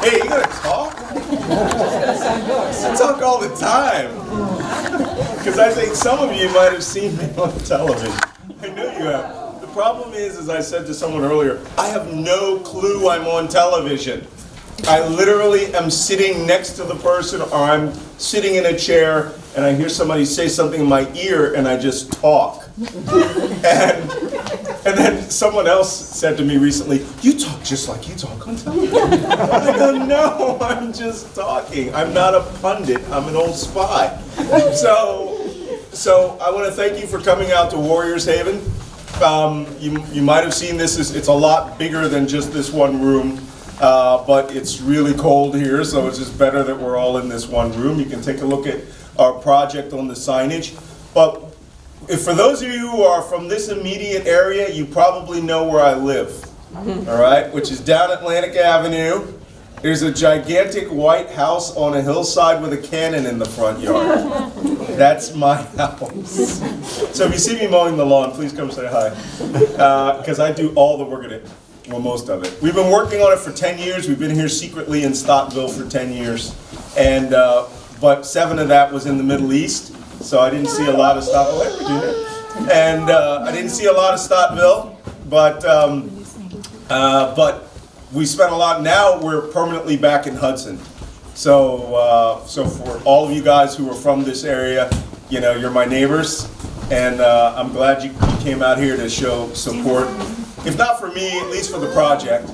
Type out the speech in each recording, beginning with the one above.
Hey, you gonna talk? I talk all the time. Because I think some of you might have seen me on television. I know you have. The problem is, as I said to someone earlier, I have no clue I'm on television. I literally am sitting next to the person, or I'm sitting in a chair, and I hear somebody say something in my ear, and I just talk. And then someone else said to me recently, "You talk just like you talk on television." I go, "No, I'm just talking. I'm not a pundit. I'm an old spy." So I want to thank you for coming out to Warriors Haven. You might have seen this. It's a lot bigger than just this one room. But it's really cold here, so it's just better that we're all in this one room. You can take a look at our project on the signage. But if for those of you who are from this immediate area, you probably know where I live, all right, which is down Atlantic Avenue. There's a gigantic white house on a hillside with a cannon in the front yard. That's my house. So if you see me mowing the lawn, please come say hi, because I do all the work in it. Well, most of it. We've been working on it for 10 years. We've been here secretly in Stottville for 10 years. And, but 7 of that was in the Middle East. So I didn't see a lot of Stottville. Hey, Virginia. And I didn't see a lot of Stottville. But we spent a lot. Now we're permanently back in Hudson. So, so for all of you guys who are from this area, you know, you're my neighbors. And I'm glad you came out here to show support. If not for me, at least for the project.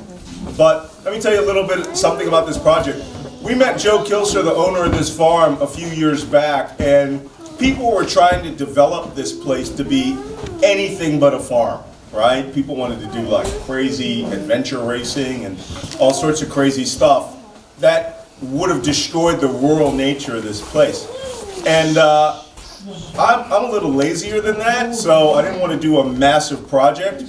But let me tell you a little bit something about this project. We met Joe Kilser, the owner of this farm, a few years back, and people were trying to develop this place to be anything but a farm, right? People wanted to do like crazy adventure racing and all sorts of crazy stuff that would have destroyed the rural nature of this place. And I'm a little lazier than that, so I didn't want to do a massive project.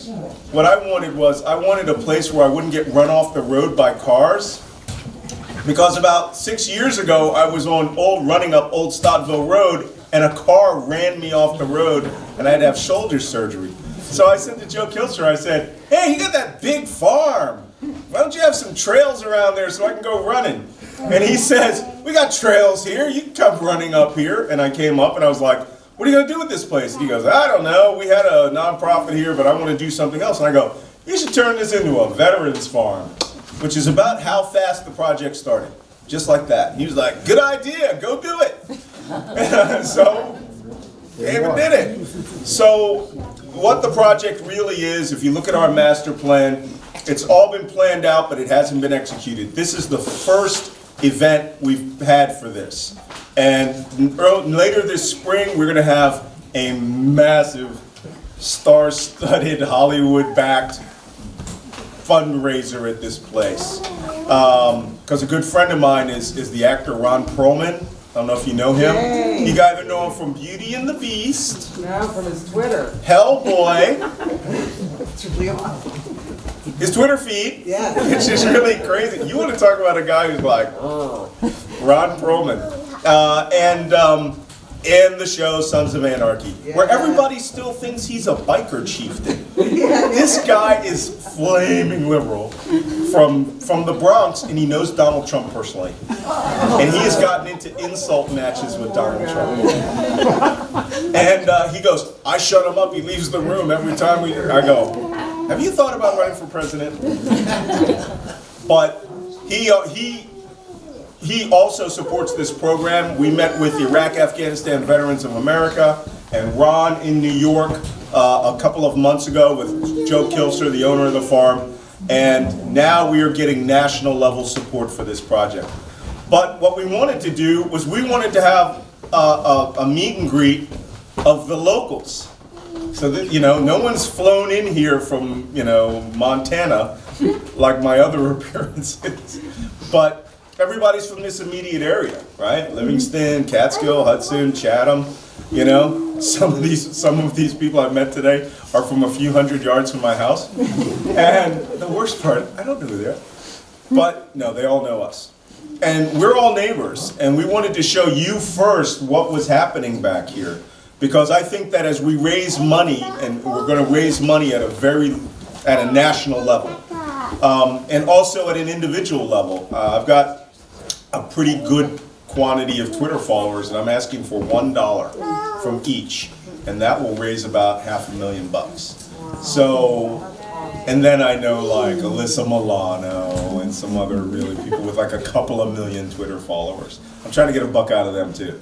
What I wanted a place where I wouldn't get run off the road by cars. Because about 6 years ago, I was running up Old Stottville Road, and a car ran me off the road, and I had to have shoulder surgery. So I said to Joe Kilser, I said, "Hey, you got that big farm. Why don't you have some trails around there so I can go running?" And he says, "We got trails here. You can come running up here." And I came up and I was like, "What are you going to do with this place?" And he goes, "I don't know. We had a nonprofit here, but I want to do something else." And I go, "You should turn this into a veterans farm," which is about how fast the project started. Just like that. He was like, "Good idea. Go do it." So, came and did it. So, what the project really is, if you look at our master plan, it's all been planned out, but it hasn't been executed. This is the first event we've had for this. And later this spring, we're going to have a massive, star-studded, Hollywood-backed fundraiser at this place. Because a good friend of mine is the actor Ron Perlman. I don't know if you know him. Yay. You either know him from Beauty and the Beast, No, from his Twitter. Hellboy, It's really awesome. his Twitter feed. Yeah. It's just really crazy. You want to talk about a guy who's like, "Oh," Ron Perlman. And the show Sons of Anarchy, where everybody still thinks he's a biker chieftain. This guy is flaming liberal from the Bronx, and he knows Donald Trump personally. And he has gotten into insult matches with Donald Trump. And he goes, "I shut him up, he leaves the room every time I go, have you thought about running for president?" But he also supports this program. We met with Iraq, Afghanistan Veterans of America and Ron in New York a couple of months ago with Joe Kilser, the owner of the farm. And now we are getting national level support for this project. But what we wanted to do was we wanted to have a meet and greet of the locals. So that, you know, no one's flown in here from, you know, Montana like my other appearances. But everybody's from this immediate area, right? Livingston, Catskill, Hudson, Chatham. You know, some of these people I've met today are from a few hundred yards from my house. And the worst part, I don't know who they are. But no, they all know us. And we're all neighbors. And we wanted to show you first what was happening back here. Because I think that as we raise money, and we're going to raise money at a national level. And also at an individual level. I've got a pretty good quantity of Twitter followers, and I'm asking for $1 from each, and that will raise about $500,000. So, and then I know like Alyssa Milano and some other really people with like a couple of million Twitter followers. I'm trying to get a buck out of them too.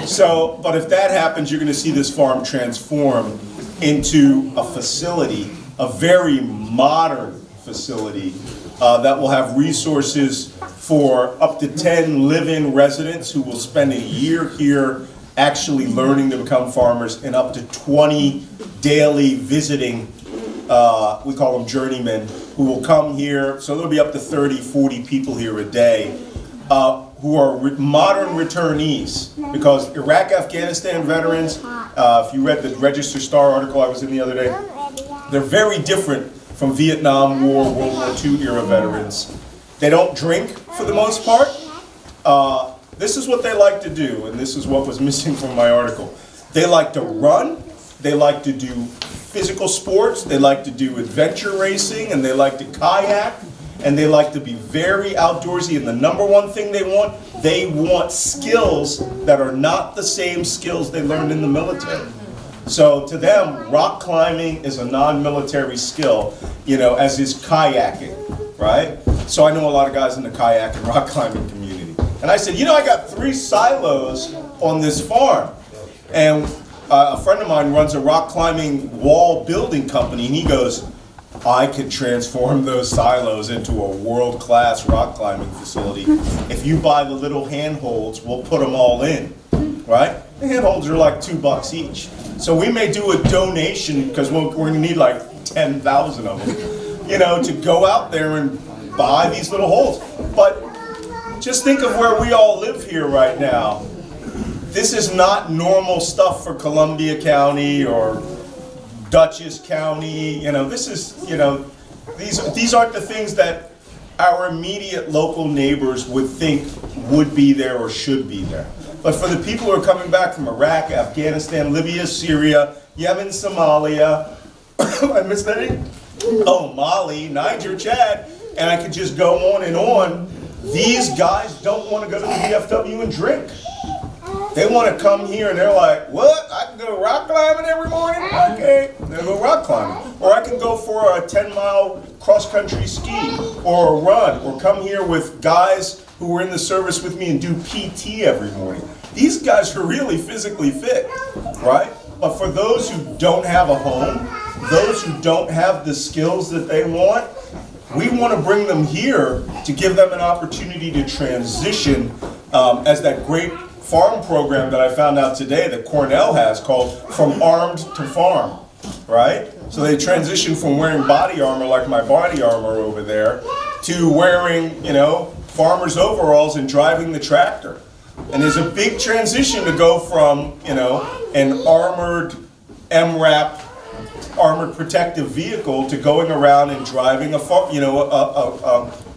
So, but if that happens, you're going to see this farm transform into a facility, a very modern facility that will have resources for up to 10 live-in residents who will spend a year here actually learning to become farmers, and up to 20 daily visiting, we call them journeymen, who will come here. So there'll be up to 30, 40 people here a day who are modern returnees, because Iraq, Afghanistan veterans, if you read the Register Star article I was in the other day, they're very different from Vietnam War, World War II era veterans. They don't drink for the most part. This is what they like to do, and this is what was missing from my article. They like to run, they like to do physical sports, they like to do adventure racing, and they like to kayak, and they like to be very outdoorsy. And the number one thing they want skills that are not the same skills they learned in the military. So to them, rock climbing is a non-military skill, you know, as is kayaking, right? So I know a lot of guys in the kayak and rock climbing community. And I said, you know, I got 3 silos on this farm. And a friend of mine runs a rock climbing wall building company, and he goes, I could transform those silos into a world-class rock climbing facility. If you buy the little handholds, we'll put them all in, right? The handholds are like $2 each. So we may do a donation, because we're going to need like 10,000 of them, you know, to go out there and buy these little holes. But just think of where we all live here right now. This is not normal stuff for Columbia County or Dutchess County. You know, this is, you know, these aren't the things that our immediate local neighbors would think would be there or should be there. But for the people who are coming back from Iraq, Afghanistan, Libya, Syria, Yemen, Somalia, I missed any? Oh, Mali, Niger, Chad, and I could just go on and on. These guys don't want to go to the VFW and drink. They want to come here and they're like, what? I can go rock climbing every morning? Okay, they'll go rock climbing. Or I can go for a 10-mile cross-country ski or a run, or come here with guys who were in the service with me and do PT every morning. These guys are really physically fit, right? But for those who don't have a home, those who don't have the skills that they want, we want to bring them here to give them an opportunity to transition as that great farm program that I found out today that Cornell has called From Armed to Farm, right? So they transition from wearing body armor like my body armor over there to wearing, you know, farmer's overalls and driving the tractor. And there's a big transition to go from, you know, an armored MRAP, armored protective vehicle, to going around and driving a farm, you know,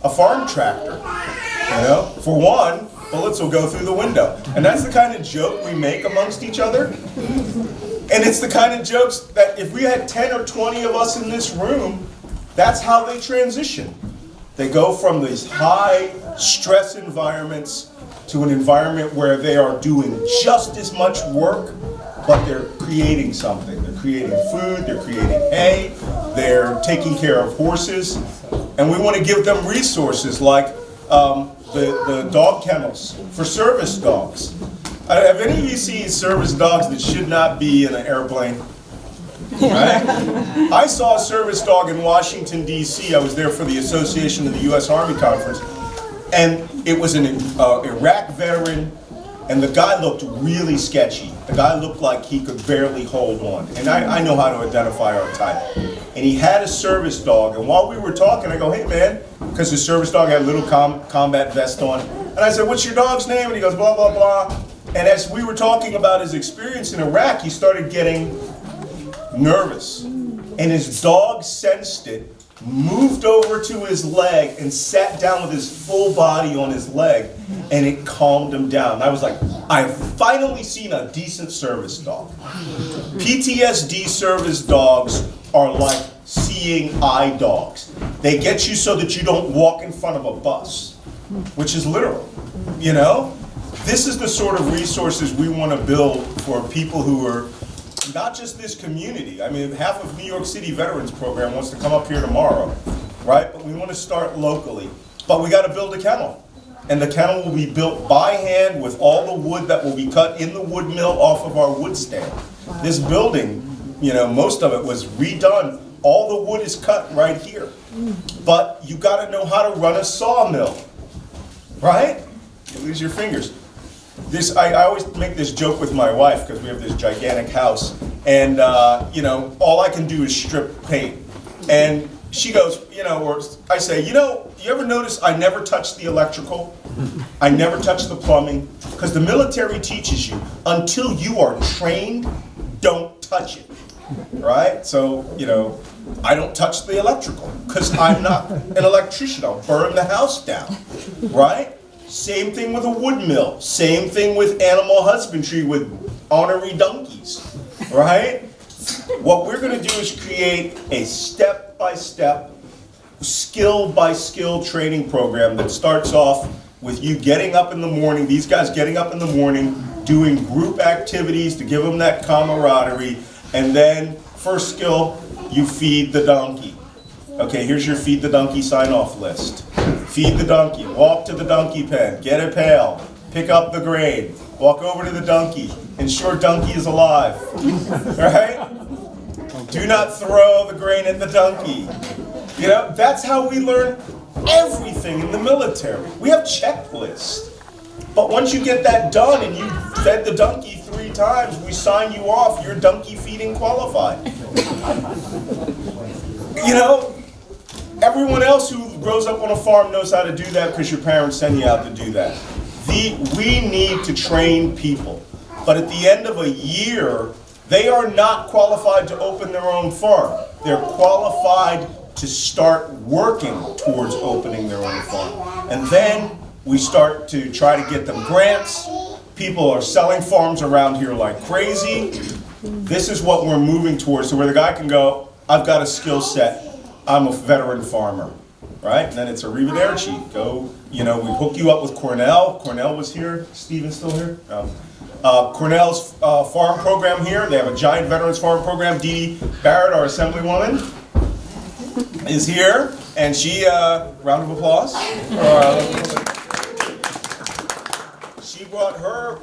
a farm tractor. You know, for one, bullets will go through the window. And that's the kind of joke we make amongst each other. And it's the kind of jokes that if we had 10 or 20 of us in this room, that's how they transition. They go from these high stress environments to an environment where they are doing just as much work, but they're creating something. They're creating food, they're creating hay, they're taking care of horses. And we want to give them resources like the dog kennels for service dogs. Have any of you seen service dogs that should not be in an airplane? Right? I saw a service dog in Washington, D.C. I was there for the Association of the U.S. Army Conference. And it was an Iraq veteran, and the guy looked really sketchy. The guy looked like he could barely hold on. And I know how to identify our type. And he had a service dog, and while we were talking, I go, hey man, because the service dog had a little combat vest on. And I said, what's your dog's name? And he goes, blah, blah, blah. And as we were talking about his experience in Iraq, he started getting nervous. And his dog sensed it, moved over to his leg and sat down with his full body on his leg, and it calmed him down. I was like, I've finally seen a decent service dog. PTSD service dogs are like seeing eye dogs. They get you so that you don't walk in front of a bus, which is literal, you know? This is the sort of resources we want to build for people who are not just this community. I mean, half of New York City Veterans Program wants to come up here tomorrow, right? But we want to start locally. But we got to build a kennel. And the kennel will be built by hand with all the wood that will be cut in the wood mill off of our wood stand. This building, you know, most of it was redone. All the wood is cut right here. But you got to know how to run a sawmill, right? You lose your fingers. I always make this joke with my wife because we have this gigantic house, and you know, all I can do is strip paint. And she goes, you know, or I say, you know, you ever notice I never touch the electrical? I never touch the plumbing? Because the military teaches you, until you are trained, don't touch it, right? So, you know, I don't touch the electrical because I'm not an electrician. I'll burn the house down, right? Same thing with a wood mill. Same thing with animal husbandry with ornery donkeys, right? What we're going to do is create a step-by-step, skill-by-skill training program that starts off with you getting up in the morning, these guys getting up in the morning, doing group activities to give them that camaraderie, and then first skill, you feed the donkey. Okay, here's your feed the donkey sign-off list. Feed the donkey, walk to the donkey pen, get a pail, pick up the grain, walk over to the donkey, ensure donkey is alive, right? Do not throw the grain at the donkey. You know, that's how we learn everything in the military. We have checklists. But once you get that done and you fed the donkey 3 times, we sign you off, you're donkey feeding qualified. You know, everyone else who grows up on a farm knows how to do that because your parents send you out to do that. We need to train people. But at the end of a year, they are not qualified to open their own farm. They're qualified to start working towards opening their own farm. And then we start to try to get them grants. People are selling farms around here like crazy. This is what we're moving towards, so where the guy can go, I've got a skill set. I'm a veteran farmer, right? And then it's arrivederci. Go, you know, we hook you up with Cornell. Cornell was here. Steven's still here? Cornell's farm program here. They have a giant veterans farm program. Dee Barrett, our assemblywoman, is here. And she, round of applause. She brought her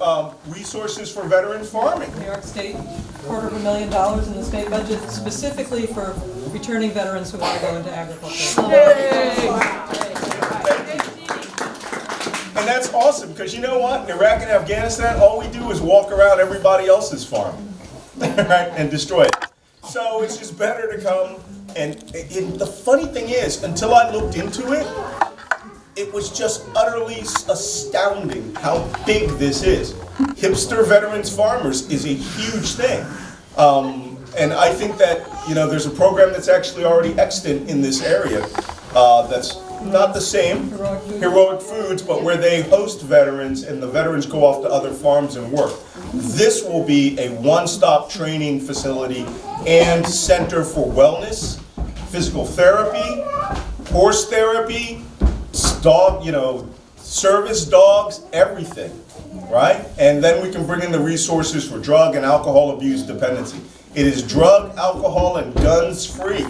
resources for veteran farming. New York State, $250,000 in the state budget specifically for returning veterans who want to go into agriculture. And that's awesome, because you know what? In Iraq and Afghanistan, all we do is walk around everybody else's farm, right, and destroy it. So it's just better to come, and the funny thing is, until I looked into it, it was just utterly astounding how big this is. Hipster Veterans Farmers is a huge thing. And I think that, you know, there's a program that's actually already extant in this area that's not the same, Heroic Foods, but where they host veterans and the veterans go off to other farms and work. This will be a one-stop training facility and center for wellness, physical therapy, horse therapy, dog, you know, service dogs, everything, right? And then we can bring in the resources for drug and alcohol abuse dependency. It is drug, alcohol, and guns free,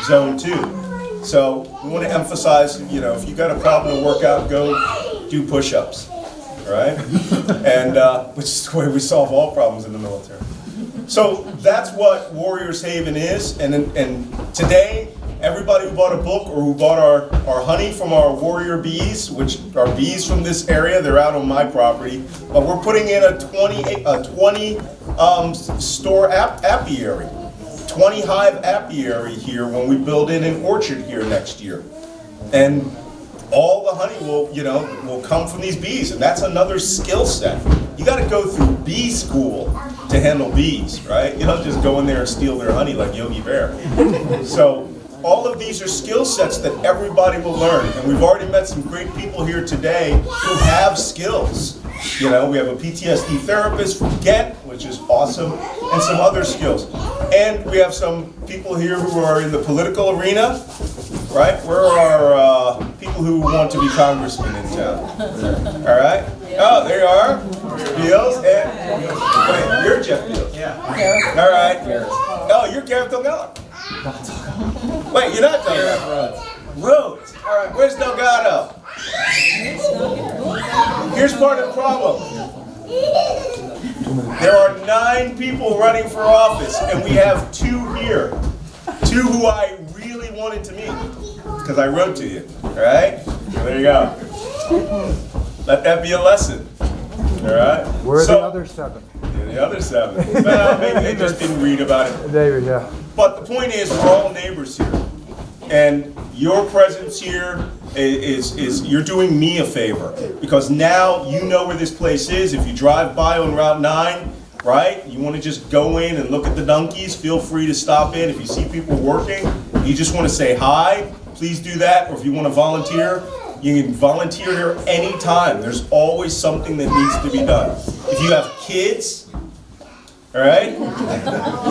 zone 2. So we want to emphasize, you know, if you got a problem to work out, go do push-ups, right? And which is the way we solve all problems in the military. So that's what Warriors Haven is, and today, everybody who bought a book or who bought our honey from our warrior bees, which are bees from this area, they're out on my property, but we're putting in a 20 store apiary, 20 hive apiary here when we build in an orchard here next year. And all the honey will come from these bees, and that's another skill set. You got to go through bee school to handle bees, right? You don't just go in there and steal their honey like Yogi Bear. So all of these are skill sets that everybody will learn, and we've already met some great people here today who have skills. You know, we have a PTSD therapist from Ghent, which is awesome, and some other skills. And we have some people here who are in the political arena, right? Where are people who want to be congressmen in town? All right. Oh, there you are. Beals and wait, you're Jeff Beals. Yeah. All right. Oh, you're Gareth Delgado. Wait, you're not Delgado. Rhodes. All right. Where's Delgado? Here's part of the problem. There are 9 people running for office, and we have 2 here. 2 who I really wanted to meet, because I wrote to you. All right? So there you go. Let that be a lesson. All right? Where are the other 7? The other 7. Well, maybe they just didn't read about it. David, yeah. But the point is, we're all neighbors here. And your presence here is you're doing me a favor. Because now you know where this place is. If you drive by on Route 9, right, you want to just go in and look at the donkeys, feel free to stop in. If you see people working, you just want to say hi, please do that. Or if you want to volunteer, you can volunteer here anytime. There's always something that needs to be done. If you have kids, all right,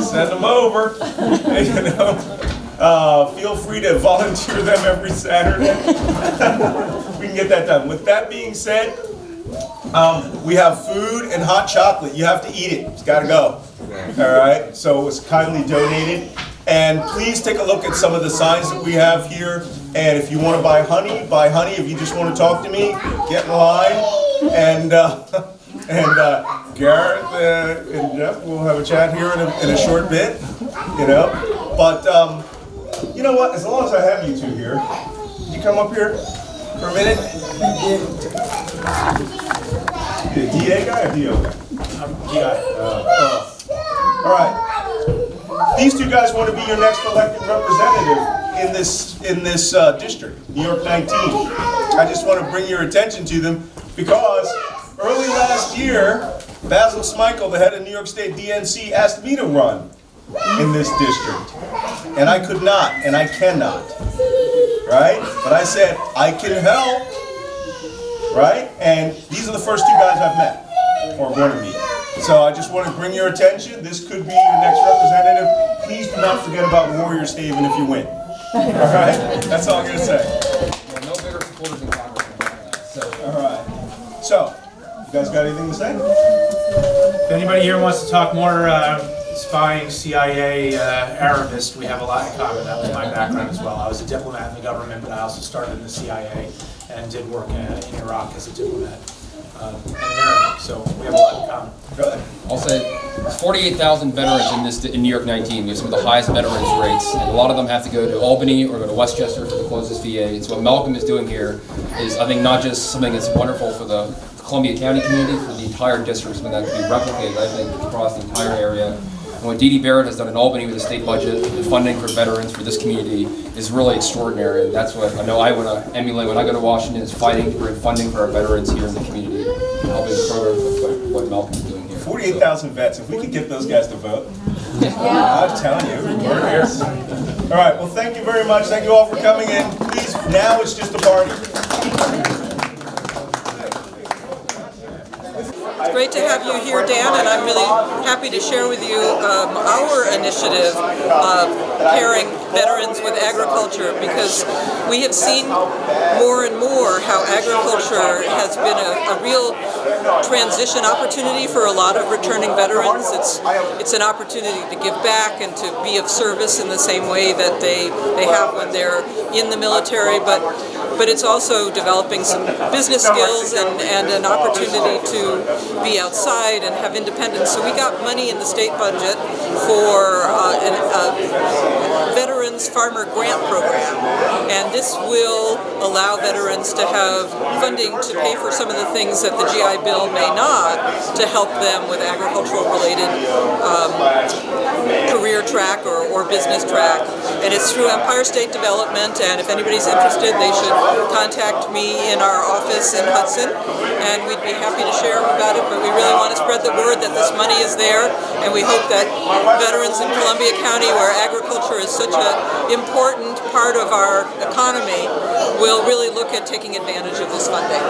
send them over. You know, feel free to volunteer them every Saturday. We can get that done. With that being said, we have food and hot chocolate. You have to eat it. It's got to go. All right. So it was kindly donated. And please take a look at some of the signs that we have here. And if you want to buy honey, buy honey. If you just want to talk to me, get in line. And Garrett and Jeff will have a chat here in a short bit. You know. But you know what? As long as I have you 2 here, could you come up here for a minute? You a DA guy or DO guy? I'm DI. All right. These 2 guys want to be your next elected representative in this district, New York 19. I just want to bring your attention to them because early last year, Basil Smikle, the head of New York State DNC, asked me to run in this district. And I could not, and I cannot. Right? But I said, I can help. Right? And these are the first 2 guys I've met, or going to meet. So I just want to bring your attention. This could be your next representative. Please do not forget about Warriors Haven if you win. All right? That's all I'm going to say. Yeah, no bigger supporters in Congress than that. So. All right. So, you guys got anything to say? If anybody here wants to talk more spying, CIA, Arabist, we have a lot in common. That was my background as well. I was a diplomat in the government, but I also started in the CIA and did work in Iraq as a diplomat and in Arabic. So we have a lot in common. Good. I'll say there's 48,000 veterans in New York 19. We have some of the highest veterans rates, and a lot of them have to go to Albany or go to Westchester for the closest VA. And so what Malcolm is doing here is, I think, not just something that's wonderful for the Columbia County community, for the entire district, something that can be replicated, I think, across the entire area. And what Dee Dee Barrett has done in Albany with the state budget, the funding for veterans for this community is really extraordinary. And that's what I know I want to emulate when I go to Washington, is fighting to bring funding for our veterans here in the community, and helping the programs with what Malcolm is doing here. 48,000 vets. If we could get those guys to vote, I'm telling you, we're here. All right. Well, thank you very much. Thank you all for coming in. Please, now it's just a party. It's great to have you here, Dan, and I'm really happy to share with you our initiative of pairing veterans with agriculture, because we have seen more and more how agriculture has been a real transition opportunity for a lot of returning veterans. It's an opportunity to give back and to be of service in the same way that they have when they're in the military, but it's also developing some business skills and an opportunity to be outside and have independence. So we got money in the state budget for a Veterans Farmer Grant Program, and this will allow veterans to have funding to pay for some of the things that the GI Bill may not, to help them with agricultural related career track or business track. And it's through Empire State Development, and if anybody's interested, they should contact me in our office in Hudson, and we'd be happy to share about it. But we really want to spread the word that this money is there, and we hope that veterans in Columbia County, where agriculture is such an important part of our economy, will really look at taking advantage of this funding.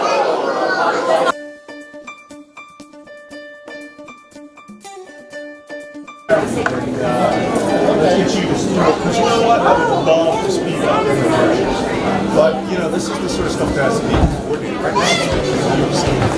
Because you know what? I would love to speak up. this is the sort of stuff that has to be coordinated right now.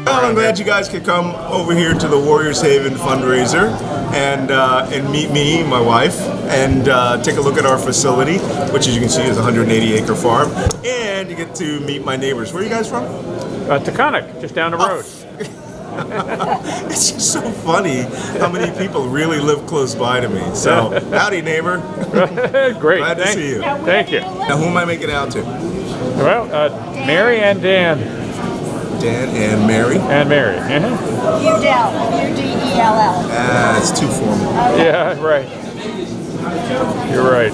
Well, I'm glad you guys could come over here to the Warriors Haven fundraiser and meet me, my wife, and take a look at our facility, which as you can see is a 180-acre farm, and you get to meet my neighbors. Where are you guys from? Taconic, just down the road. It's just so funny how many people really live close by to me. So, howdy, neighbor. Great. Glad to see you. Thank you. Now, who am I making out to? Well, Mary and Dan. Dan and Mary. And Mary. Uh-huh. Udell, U-D-E-L-L. It's too formal. Yeah, right. You're right.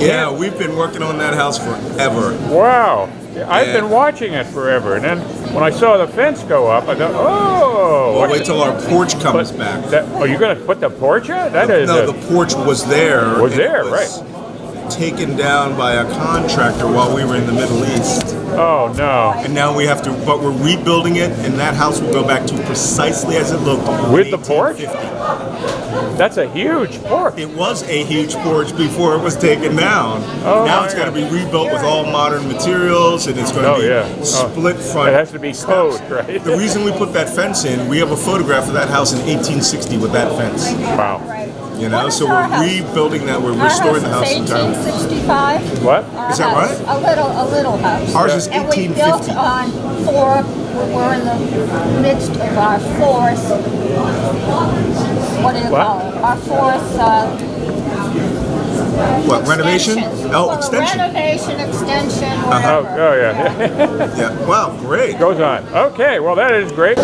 Yeah, we've been working on that house forever. Wow. I've Yeah. been watching it forever, and then when I saw the fence go up, I thought, oh. Well, wait till our porch comes back. You're going to put the porch out? That is. No, the porch was there. Was and it there, was taken down by a contractor while we were in the Middle East. Oh, no. And now we have to, but we're rebuilding it, and that house will go back to precisely as it looked. With in the porch? 1850. That's a huge porch. It was a huge porch before it was taken down. Oh, now my it's got to God. be rebuilt with all modern materials, and it's going to Oh, be yeah. split front. It has to be steps. code, right? The reason we put that fence in, we have a photograph of that house in 1860 with that fence. Wow. You know, What so is our we're house? rebuilding that. We're Our restoring the house is entirely. 1865. What? Our Is that house. right? A little house. Ours is And we built 1850. on we're in the midst of our fourth, what do you What? call it? Our fourth, What, renovation? extension. Oh, Well, extension. Renovation, extension, Oh, whatever. oh yeah. Yeah. Wow, great. Goes on. Okay, well, that is great.